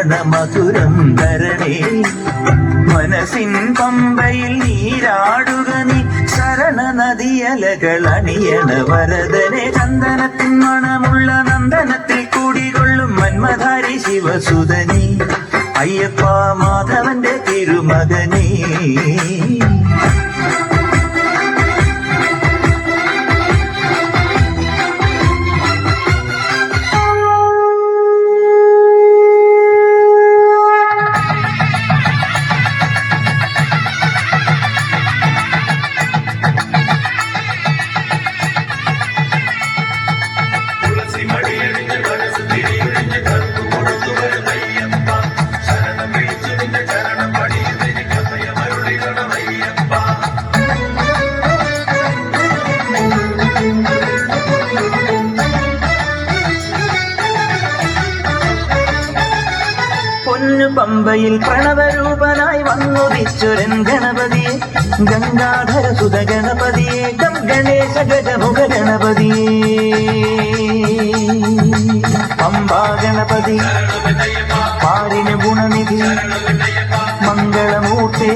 മോഹന മധുരം തരണേ. മനസ്സിൻ പമ്പയിൽ നീരാടുക നീ ശരണ നദിയലകൾ അണിയണ വരദനെ. ചന്ദനത്തിൻ മണമുള്ള നന്ദനത്തിൽ കൂടികൊള്ളും മന്മധാരി ശിവസുതനി അയ്യപ്പ മാധവന്റെ തിരുമകനേ. പമ്പയിൽ പ്രണവരൂപനായി വന്നുദിച്ചൊരൻ ഗണപതിയെ ഗംഗാധര സുത ഗണപതിയെ ഗണേശ ഗജമുഖ ഗണപതിയെ. പമ്പാ ഗണപതി പാരിന് ഗുണനിധി മംഗളമൂർത്തേ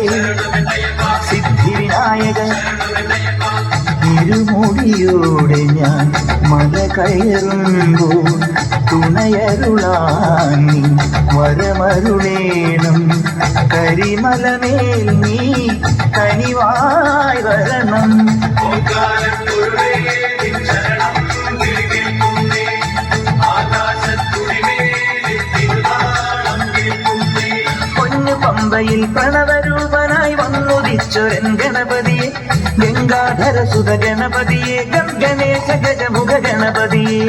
സിദ്ധിവിനായക. ഇരുമുടിയോടെ ഞാൻ മല കയറുമ്പോൾ തുണയരുളാനി വരമരുളേണം. കരിമലമേൽ നീ കനിവായി വരണം. പൊന്നു പമ്പയിൽ പ്രണവരൂപനായി വന്നുദിച്ചൊരൻ ഗണപതിയെ ഗംഗാധര സുത ഗണപതിയെ ഗണേശ ഗജമുഖ ഗണപതിയെ.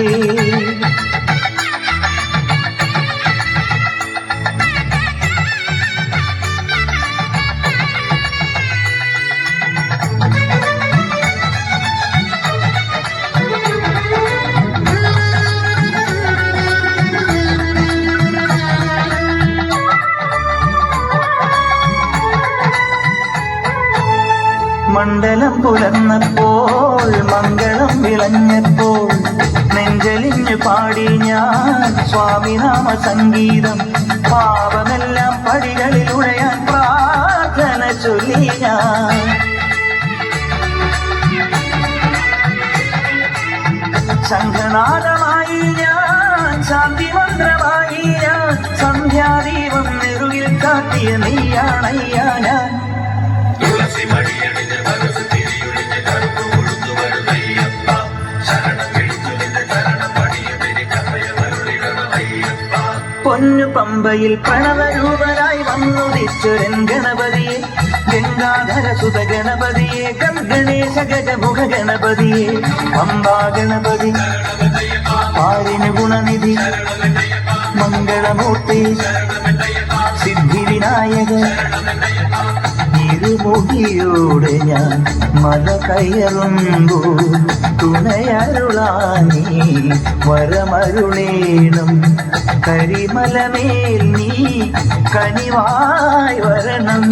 മണ്ഡലം പുലർന്നപ്പോൾ മംഗളം വിളഞ്ഞപ്പോൾ നെഞ്ചലിഞ്ഞു പാടി ഞാൻ സ്വാമിനാമ സംഗീതം. പാപമെല്ലാം പടികളിൽ ഉഴയാൻ പ്രാർത്ഥന ചൊല്ലി ഞാൻ. ശംഖനാദമായി ഞാൻ ശാന്തി മന്ത്രമായി ഞാൻ സന്ധ്യാദീപം നെറുകിൽ കാട്ടിയ നീയാണയ്യ ഞാൻ. പൊന്നു പമ്പയിൽ പ്രണവരൂപനായി വന്നുദിച്ചൊരൻ ഗണപതിയെ ഗംഗാധര സുത ഗണപതിയെ ഗണേശ ഗജമുഖ ഗണപതിയെ. പമ്പാ ഗണപതി പാരിന് ഗുണനിധി മംഗളമൂർത്തി സിദ്ധിവിനായക. ഇരുമുടിയോടെ ഞാൻ മല കയറുമ്പോൾ തുണയരുളാനി വരമരുളേണം. കരിമലമേൽ നീ കനിവായി വരണം.